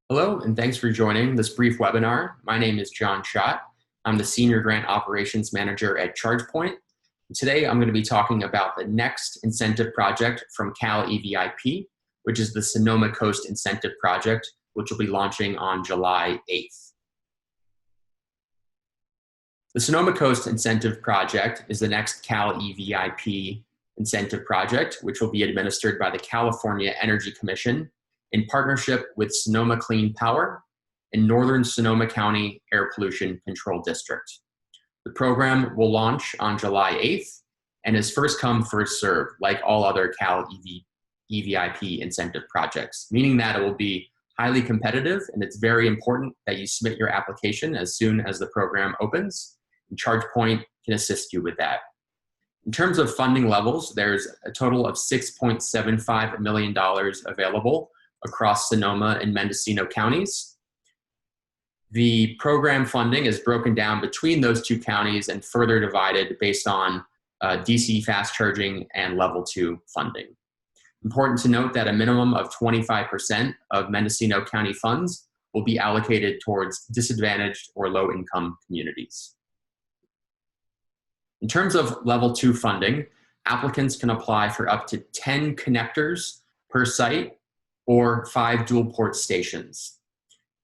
Hello, and thanks for joining this brief webinar. My name is John Schott. I'm the Senior Grant Operations Manager at ChargePoint. Today, I'm going to be talking about the next incentive project from Cal EVIP, which is the Sonoma Coast Incentive Project, which will be launching on July 8th. The Sonoma Coast Incentive Project is the next Cal EVIP incentive project, which will be administered by the California Energy Commission in partnership with Sonoma Clean Power and Northern Sonoma County Air Pollution Control District. The program will launch on July 8th and is first come, first served, like all other Cal EVIP incentive projects, meaning that it will be highly competitive, and it's very important that you submit your application as soon as the program opens, and ChargePoint can assist you with that. In terms of funding levels, there's a total of $6.75 million available across Sonoma and Mendocino counties. The program funding is broken down between those two counties and further divided based on DC fast charging and level 2 funding. Important to note that a minimum of 25% of Mendocino County funds will be allocated towards disadvantaged or low-income communities. In terms of level 2 funding, applicants can apply for up to 10 connectors per site or 5 dual port stations.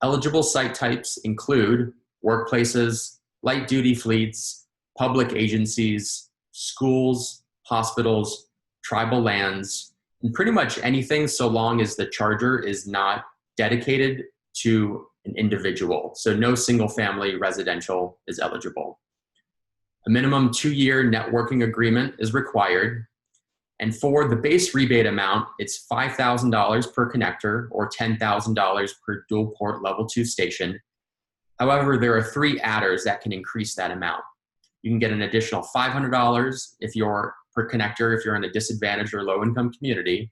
Eligible site types include workplaces, light duty fleets, public agencies, schools, hospitals, tribal lands, and pretty much anything so long as the charger is not dedicated to an individual. So no single family residential is eligible. A minimum 2-year networking agreement is required. And for the base rebate amount, it's $5,000 per connector or $10,000 per dual port level 2 station. However, there are 3 adders that can increase that amount. You can get an additional $500 per connector if you're in a disadvantaged or low income community,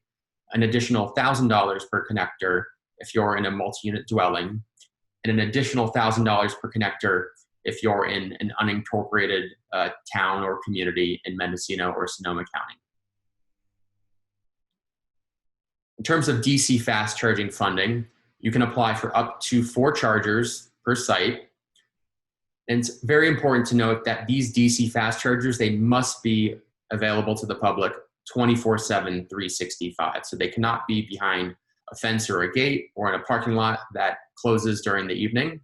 an additional $1,000 per connector if you're in a multi-unit dwelling, and an additional $1,000 per connector if you're in an unincorporated town or community in Mendocino or Sonoma County. In terms of DC fast charging funding, you can apply for up to 4 chargers per site. And it's very important to note that these DC fast chargers, they must be available to the public 24/7, 365. So they cannot be behind a fence or a gate or in a parking lot that closes during the evening.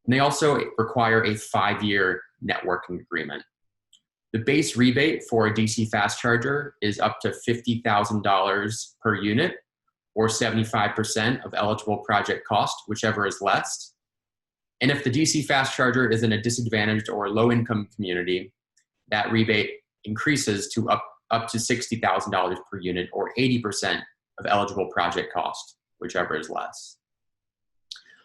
And they also require a 5-year networking agreement. The base rebate for a DC fast charger is up to $50,000 per unit, or 75% of eligible project cost, whichever is less. And if the DC fast charger is in a disadvantaged or low-income community, that rebate increases to up to $60,000 per unit, or 80% of eligible project cost, whichever is less.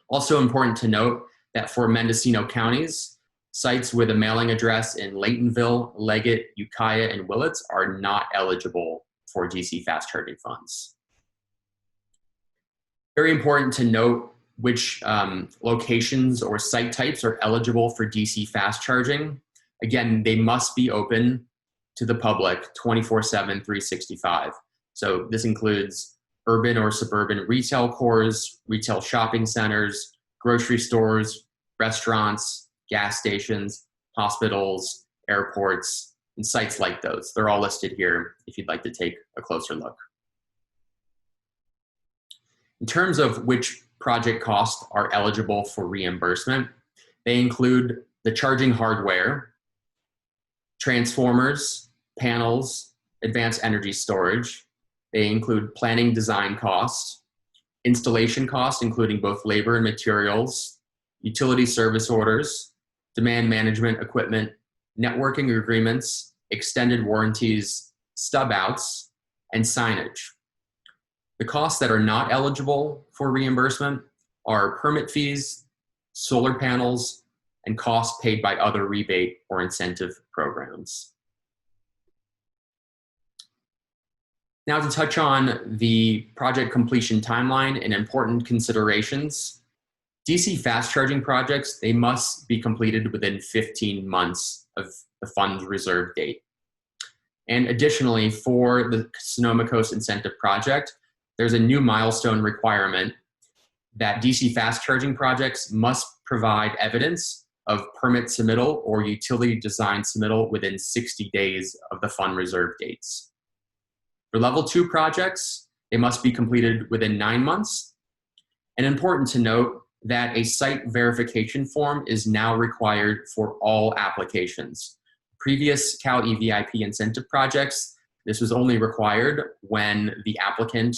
Also important to note that for Mendocino counties, sites with a mailing address in Laytonville, Leggett, Ukiah, and Willits are not eligible for DC fast charging funds. Very important to note which locations or site types are eligible for DC fast charging. Again, they must be open to the public 24/7, 365. So this includes urban or suburban retail cores, retail shopping centers, grocery stores, restaurants, gas stations, hospitals, airports, and sites like those. They're all listed here if you'd like to take a closer look. In terms of which project costs are eligible for reimbursement, they include the charging hardware, transformers, panels, advanced energy storage. They include planning design costs, installation costs, including both labor and materials, utility service orders, demand management equipment, networking agreements, extended warranties, stub outs, and signage. The costs that are not eligible for reimbursement are permit fees, solar panels, and costs paid by other rebate or incentive programs. Now to touch on the project completion timeline and important considerations. DC fast charging projects, they must be completed within 15 months of the fund's reserve date. And additionally, for the Sonoma Coast Incentive Project, there's a new milestone requirement that DC fast charging projects must provide evidence of permit submittal or utility design submittal within 60 days of the fund reserve dates. For level 2 projects, they must be completed within 9 months. And important to note that a site verification form is now required for all applications. Previous Cal EVIP incentive projects, this was only required when the applicant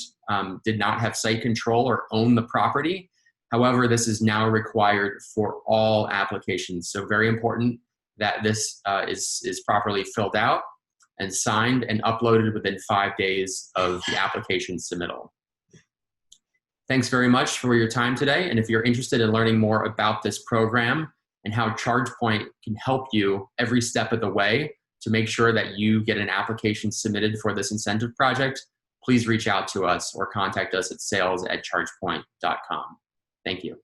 did not have site control or own the property. However, this is now required for all applications. So very important that this is properly filled out and signed and uploaded within 5 days of the application submittal. Thanks very much for your time today. And if you're interested in learning more about this program and how ChargePoint can help you every step of the way to make sure that you get an application submitted for this incentive project, please reach out to us or contact us at sales@chargepoint.com. Thank you.